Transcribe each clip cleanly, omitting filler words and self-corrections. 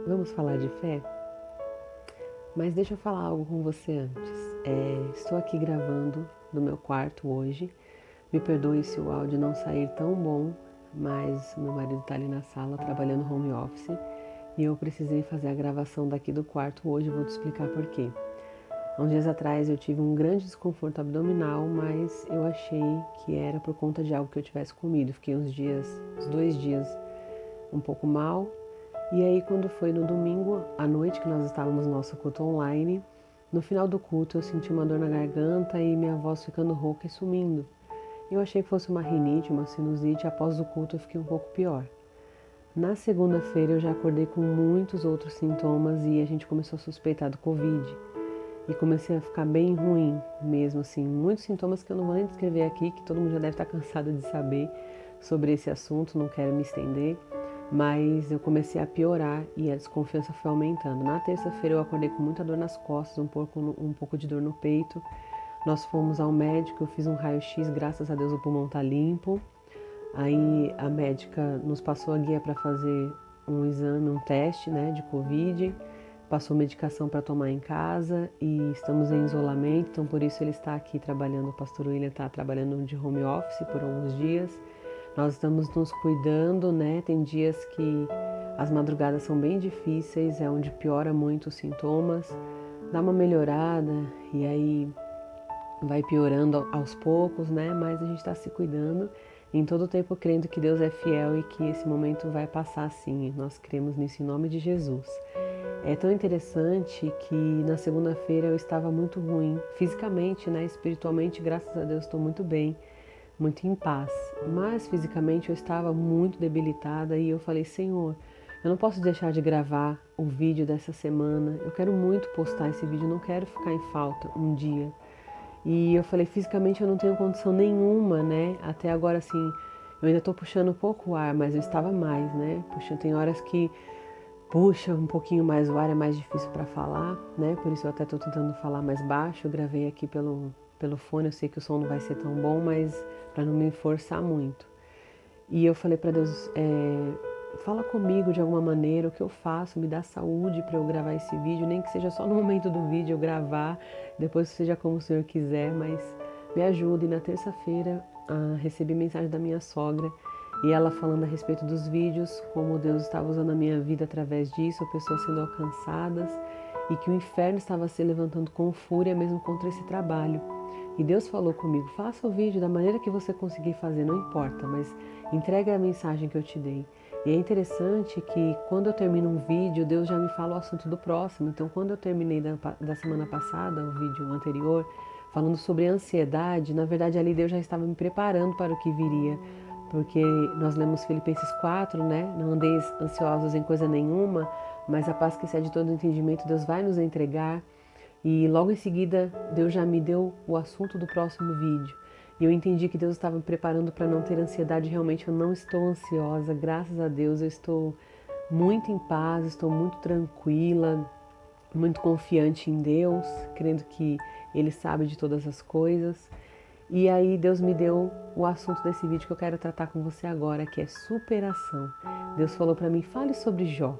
Vamos falar de fé? Mas deixa eu falar algo com você antes. Estou aqui gravando do meu quarto hoje. Me perdoe se o áudio não sair tão bom, mas meu marido está ali na sala trabalhando home office e eu precisei fazer a gravação daqui do quarto hoje. Vou te explicar por quê. Há uns dias atrás eu tive um grande desconforto abdominal, mas eu achei que era por conta de algo que eu tivesse comido. Fiquei uns 2 dias um pouco mal. E aí, quando foi no domingo à noite que nós estávamos no nosso culto online, no final do culto eu senti uma dor na garganta e minha voz ficando rouca e sumindo. Eu achei que fosse uma rinite, uma sinusite, após o culto eu fiquei um pouco pior. Na segunda-feira eu já acordei com muitos outros sintomas e a gente começou a suspeitar do Covid. E comecei a ficar bem ruim mesmo, assim, muitos sintomas que eu não vou nem descrever aqui, que todo mundo já deve estar cansado de saber sobre esse assunto, não quero me estender. Mas eu comecei a piorar e a desconfiança foi aumentando. Na terça-feira eu acordei com muita dor nas costas, um pouco de dor no peito. Nós fomos ao médico, eu fiz um raio-x, graças a Deus o pulmão tá limpo. Aí a médica nos passou a guia para fazer um exame, um teste, né, de Covid. Passou medicação para tomar em casa e estamos em isolamento, então por isso ele está aqui trabalhando, o pastor William está trabalhando de home office por alguns dias. Nós estamos nos cuidando, né? Tem dias que as madrugadas são bem difíceis, é onde piora muito os sintomas. Dá uma melhorada e aí vai piorando aos poucos, né? Mas a gente está se cuidando em todo o tempo crendo que Deus é fiel e que esse momento vai passar sim. Nós cremos nisso em nome de Jesus. É tão interessante que na segunda-feira eu estava muito ruim, fisicamente, né? Espiritualmente, graças a Deus, estou muito bem, muito em paz. Mas fisicamente eu estava muito debilitada e eu falei, Senhor, eu não posso deixar de gravar o vídeo dessa semana. Eu quero muito postar esse vídeo, não quero ficar em falta um dia. E eu falei, fisicamente eu não tenho condição nenhuma, né? Até agora, assim, eu ainda estou puxando um pouco o ar, mas eu estava mais, né? Puxa, tem horas que puxa um pouquinho mais o ar, é mais difícil para falar, né? Por isso eu até estou tentando falar mais baixo. Eu gravei aqui pelo fone, eu sei que o som não vai ser tão bom, mas para não me forçar muito. E eu falei para Deus, fala comigo de alguma maneira, o que eu faço, me dá saúde para eu gravar esse vídeo, nem que seja só no momento do vídeo eu gravar, depois seja como o Senhor quiser, mas me ajude. E na terça-feira recebi mensagem da minha sogra e ela falando a respeito dos vídeos, como Deus estava usando a minha vida através disso, pessoas sendo alcançadas e que o inferno estava se levantando com fúria mesmo contra esse trabalho. E Deus falou comigo, faça o vídeo da maneira que você conseguir fazer, não importa, mas entregue a mensagem que eu te dei. E é interessante que quando eu termino um vídeo, Deus já me fala o assunto do próximo. Então, quando eu terminei da semana passada, o vídeo anterior, falando sobre ansiedade, na verdade ali Deus já estava me preparando para o que viria. Porque nós lemos Filipenses 4, né? Não andeis ansiosos em coisa nenhuma, mas a paz que excede todo entendimento, Deus vai nos entregar. E logo em seguida, Deus já me deu o assunto do próximo vídeo. E eu entendi que Deus estava me preparando para não ter ansiedade. Realmente eu não estou ansiosa, graças a Deus eu estou muito em paz, estou muito tranquila, muito confiante em Deus, crendo que Ele sabe de todas as coisas. E aí Deus me deu o assunto desse vídeo que eu quero tratar com você agora, que é superação. Deus falou para mim, fale sobre Jó,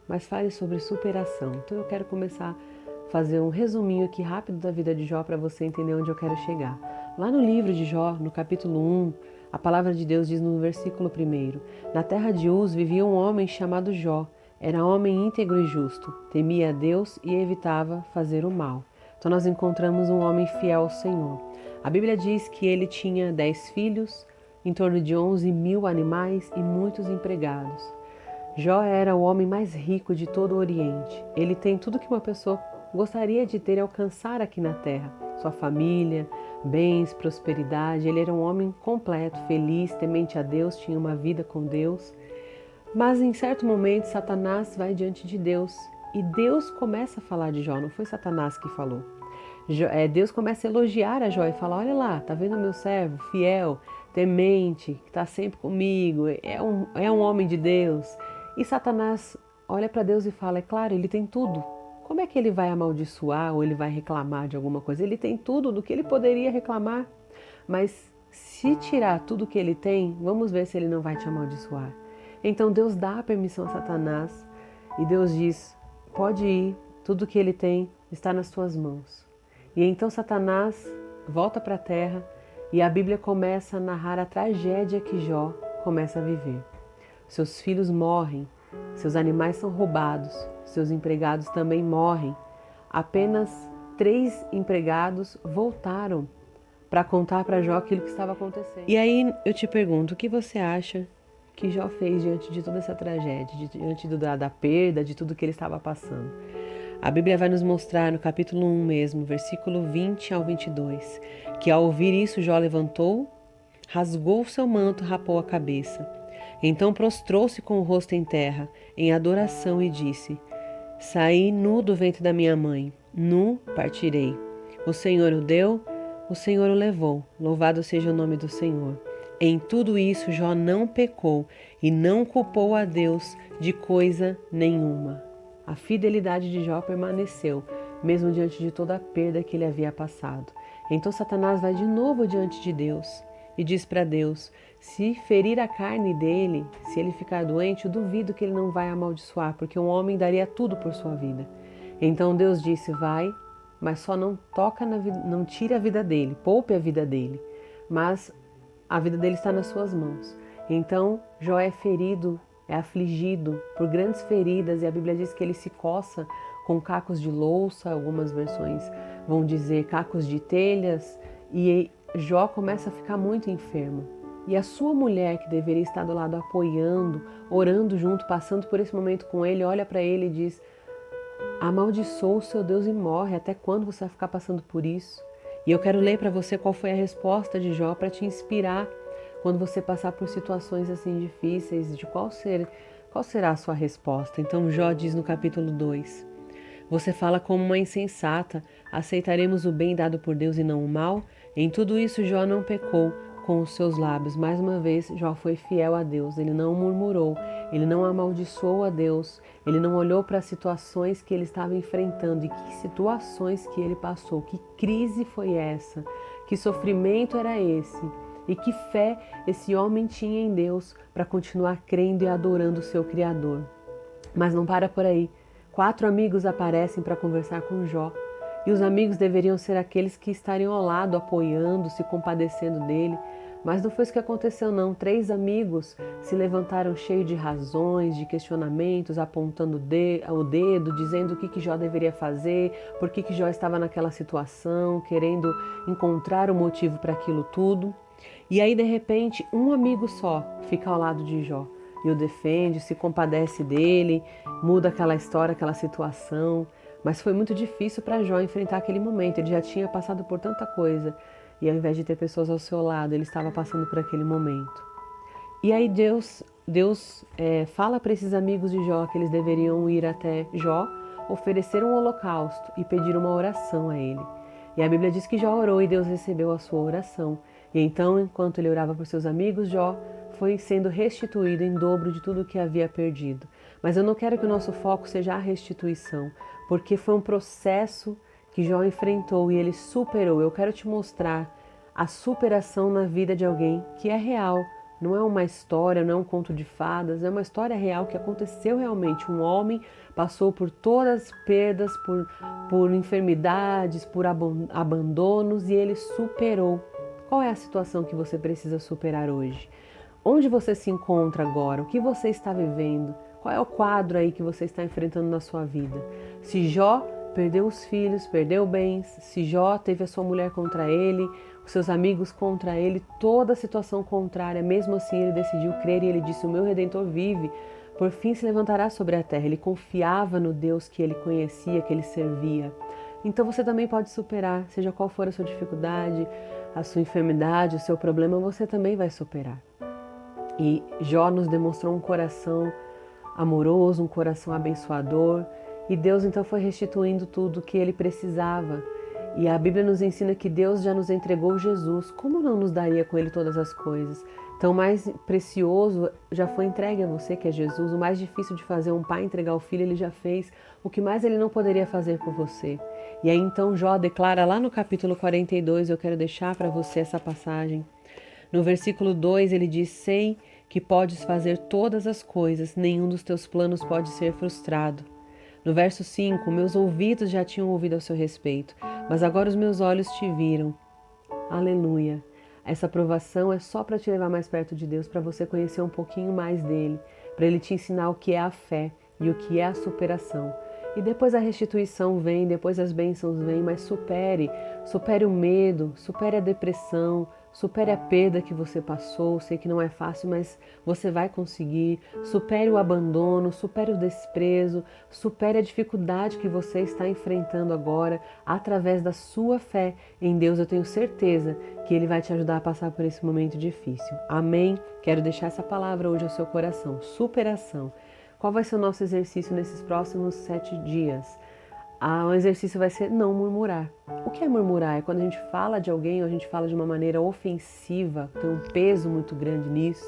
mas fale sobre superação. Então eu quero começar a fazer um resuminho aqui rápido da vida de Jó para você entender onde eu quero chegar. Lá no livro de Jó, no capítulo 1, a palavra de Deus diz no versículo 1: Na terra de Uz vivia um homem chamado Jó. Era homem íntegro e justo, temia a Deus e evitava fazer o mal. Então nós encontramos um homem fiel ao Senhor. A Bíblia diz que ele tinha 10 filhos, em torno de 11.000 animais e muitos empregados. Jó era o homem mais rico de todo o Oriente. Ele tem tudo que uma pessoa gostaria de ter e alcançar aqui na terra. Sua família, bens, prosperidade. Ele era um homem completo, feliz, temente a Deus, tinha uma vida com Deus. Mas em certo momento, Satanás vai diante de Deus e Deus começa a falar de Jó, não foi Satanás que falou. Deus começa a elogiar a Jó e fala, olha lá, tá vendo meu servo fiel, temente, que está sempre comigo, é um homem de Deus. E Satanás olha para Deus e fala, é claro, ele tem tudo. Como é que ele vai amaldiçoar ou ele vai reclamar de alguma coisa? Ele tem tudo do que ele poderia reclamar. Mas se tirar tudo que ele tem, vamos ver se ele não vai te amaldiçoar. Então Deus dá a permissão a Satanás E Deus diz: pode ir, tudo que ele tem está nas tuas mãos. E então Satanás volta para a terra e a Bíblia começa a narrar a tragédia que Jó começa a viver. Seus filhos morrem, seus animais são roubados, seus empregados também morrem. Apenas 3 empregados voltaram para contar para Jó aquilo que estava acontecendo. E aí eu te pergunto, o que você acha que Jó fez diante de toda essa tragédia, diante da perda, de tudo que ele estava passando? A Bíblia vai nos mostrar no capítulo 1 mesmo, versículo 20 ao 22, que ao ouvir isso Jó levantou, rasgou seu manto, rapou a cabeça. Então prostrou-se com o rosto em terra, em adoração, e disse: saí nu do ventre da minha mãe, nu partirei. O Senhor o deu, o Senhor o levou, louvado seja o nome do Senhor. Em tudo isso Jó não pecou e não culpou a Deus de coisa nenhuma. A fidelidade de Jó permaneceu, mesmo diante de toda a perda que ele havia passado. Então Satanás vai de novo diante de Deus e diz para Deus: se ferir a carne dele, se ele ficar doente, eu duvido que ele não vai amaldiçoar, porque um homem daria tudo por sua vida. Então Deus disse: vai, mas só não toca na vida, não tire a vida dele, poupe a vida dele, mas a vida dele está nas suas mãos. Então Jó é ferido, é afligido por grandes feridas, e a Bíblia diz que ele se coça com cacos de louça, algumas versões vão dizer cacos de telhas, e Jó começa a ficar muito enfermo. E a sua mulher, que deveria estar do lado apoiando, orando junto, passando por esse momento com ele, olha para ele e diz: amaldiçoa o seu Deus e morre, até quando você vai ficar passando por isso? E eu quero ler para você qual foi a resposta de Jó para te inspirar quando você passar por situações assim difíceis, de qual será a sua resposta. Então Jó diz no capítulo 2: você fala como uma insensata, aceitaremos o bem dado por Deus e não o mal? Em tudo isso Jó não pecou com os seus lábios. Mais uma vez, Jó foi fiel a Deus, ele não murmurou, ele não amaldiçoou a Deus, ele não olhou para as situações que ele estava enfrentando e que situações que ele passou, que crise foi essa, que sofrimento era esse e que fé esse homem tinha em Deus para continuar crendo e adorando o seu Criador. Mas não para por aí. 4 amigos aparecem para conversar com Jó. E os amigos deveriam ser aqueles que estariam ao lado, apoiando, se compadecendo dele. Mas não foi isso que aconteceu, não. 3 amigos se levantaram cheios de razões, de questionamentos, apontando o dedo, dizendo o que Jó deveria fazer, por que Jó estava naquela situação, querendo encontrar o motivo para aquilo tudo. E aí, de repente, um amigo só fica ao lado de Jó e o defende, se compadece dele, muda aquela história, aquela situação. Mas foi muito difícil para Jó enfrentar aquele momento. Ele já tinha passado por tanta coisa e ao invés de ter pessoas ao seu lado, ele estava passando por aquele momento. E aí Deus fala para esses amigos de Jó que eles deveriam ir até Jó, oferecer um holocausto e pedir uma oração a ele. E a Bíblia diz que Jó orou e Deus recebeu a sua oração. E então, enquanto ele orava por seus amigos, Jó foi sendo restituído em dobro de tudo que havia perdido. Mas eu não quero que o nosso foco seja a restituição, porque foi um processo que Jó enfrentou e ele superou. Eu quero te mostrar a superação na vida de alguém que é real. Não é uma história, não é um conto de fadas, é uma história real que aconteceu realmente. Um homem passou por todas as perdas, por enfermidades, por abandonos e ele superou. Qual é a situação que você precisa superar hoje? Onde você se encontra agora? O que você está vivendo? Qual é o quadro aí que você está enfrentando na sua vida? Se Jó perdeu os filhos, perdeu bens, se Jó teve a sua mulher contra ele, os seus amigos contra ele, toda a situação contrária, mesmo assim ele decidiu crer e ele disse: o meu Redentor vive, por fim se levantará sobre a terra. Ele confiava no Deus que ele conhecia, que ele servia. Então você também pode superar, seja qual for a sua dificuldade, a sua enfermidade, o seu problema, você também vai superar. E Jó nos demonstrou um coração amoroso, um coração abençoador, e Deus então foi restituindo tudo o que ele precisava. E a Bíblia nos ensina que Deus já nos entregou Jesus, como não nos daria com ele todas as coisas? Então o mais precioso já foi entregue a você, que é Jesus. O mais difícil de fazer um pai entregar o filho, ele já fez. O que mais ele não poderia fazer por você? E aí então Jó declara lá no capítulo 42, eu quero deixar para você essa passagem. No versículo 2 ele diz: sei que podes fazer todas as coisas, nenhum dos teus planos pode ser frustrado. No verso 5, meus ouvidos já tinham ouvido ao seu respeito, mas agora os meus olhos te viram. Aleluia! Essa aprovação é só para te levar mais perto de Deus, para você conhecer um pouquinho mais dele, para ele te ensinar o que é a fé e o que é a superação. E depois a restituição vem, depois as bênçãos vêm, mas supere o medo, supere a depressão, supere a perda que você passou. Sei que não é fácil, mas você vai conseguir. Supere o abandono, supere o desprezo, supere a dificuldade que você está enfrentando agora através da sua fé em Deus. Eu tenho certeza que Ele vai te ajudar a passar por esse momento difícil. Amém? Quero deixar essa palavra hoje ao seu coração. Superação. Qual vai ser o nosso exercício nesses próximos 7 dias? O exercício vai ser não murmurar. O que é murmurar? É quando a gente fala de alguém ou a gente fala de uma maneira ofensiva, tem um peso muito grande nisso.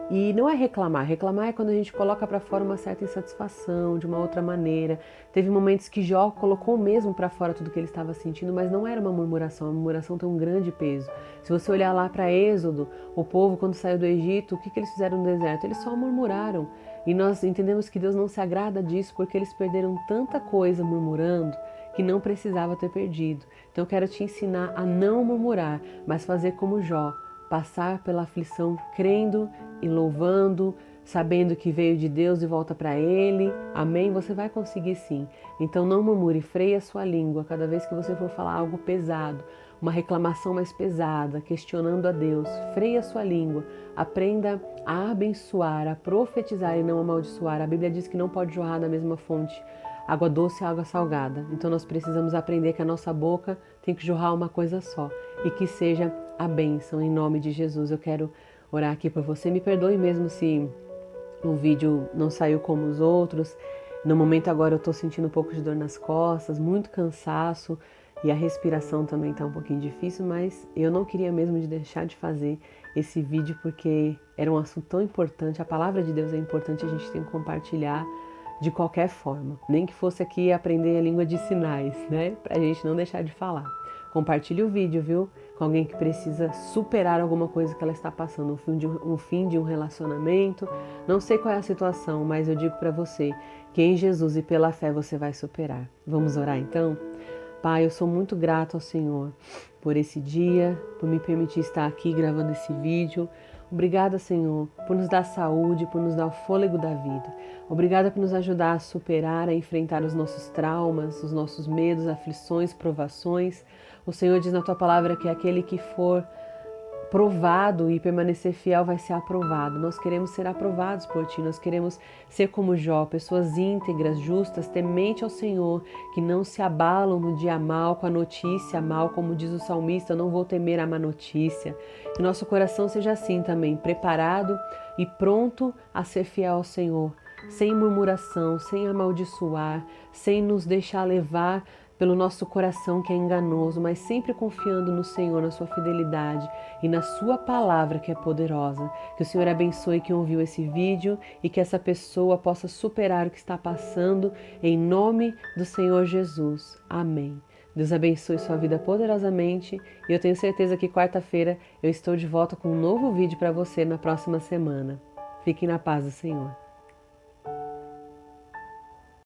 E não é reclamar. Reclamar é quando a gente coloca para fora uma certa insatisfação, de uma outra maneira. Teve momentos que Jó colocou mesmo para fora tudo que ele estava sentindo, mas não era uma murmuração. A murmuração tem um grande peso. Se você olhar lá para Êxodo, o povo quando saiu do Egito, o que eles fizeram no deserto? Eles só murmuraram. E nós entendemos que Deus não se agrada disso porque eles perderam tanta coisa murmurando que não precisava ter perdido. Então eu quero te ensinar a não murmurar, mas fazer como Jó. Passar pela aflição crendo e louvando, sabendo que veio de Deus e volta para Ele. Amém? Você vai conseguir sim. Então não murmure, freie a sua língua cada vez que você for falar algo pesado, uma reclamação mais pesada, questionando a Deus. Freie a sua língua, aprenda a abençoar, a profetizar e não amaldiçoar. A Bíblia diz que não pode jorrar da mesma fonte água doce e água salgada. Então nós precisamos aprender que a nossa boca tem que jorrar uma coisa só e que seja a bênção em nome de Jesus. Eu quero orar aqui por você. Me perdoe mesmo se o vídeo não saiu como os outros. No momento agora eu estou sentindo um pouco de dor nas costas, muito cansaço e a respiração também está um pouquinho difícil, mas eu não queria mesmo de deixar de fazer esse vídeo porque era um assunto tão importante. A palavra de Deus é importante, a gente tem que compartilhar de qualquer forma, nem que fosse aqui aprender a língua de sinais, né? Pra gente não deixar de falar. Compartilhe o vídeo, viu? Com alguém que precisa superar alguma coisa que ela está passando, um fim de um relacionamento. Não sei qual é a situação, mas eu digo para você que em Jesus e pela fé você vai superar. Vamos orar então? Pai, eu sou muito grato ao Senhor por esse dia, por me permitir estar aqui gravando esse vídeo. Obrigada, Senhor, por nos dar saúde, por nos dar o fôlego da vida. Obrigada por nos ajudar a superar, a enfrentar os nossos traumas, os nossos medos, aflições, provações. O Senhor diz na Tua palavra que aquele que for provado e permanecer fiel vai ser aprovado. Nós queremos ser aprovados por Ti, nós queremos ser como Jó, pessoas íntegras, justas, temente ao Senhor, que não se abalam no dia mal, com a notícia mal, como diz o salmista, eu não vou temer a má notícia. Que nosso coração seja assim também, preparado e pronto a ser fiel ao Senhor, sem murmuração, sem amaldiçoar, sem nos deixar levar pelo nosso coração que é enganoso, mas sempre confiando no Senhor, na sua fidelidade e na sua palavra que é poderosa. Que o Senhor abençoe quem ouviu esse vídeo e que essa pessoa possa superar o que está passando em nome do Senhor Jesus. Amém. Deus abençoe sua vida poderosamente e eu tenho certeza que quarta-feira eu estou de volta com um novo vídeo para você na próxima semana. Fiquem na paz do Senhor.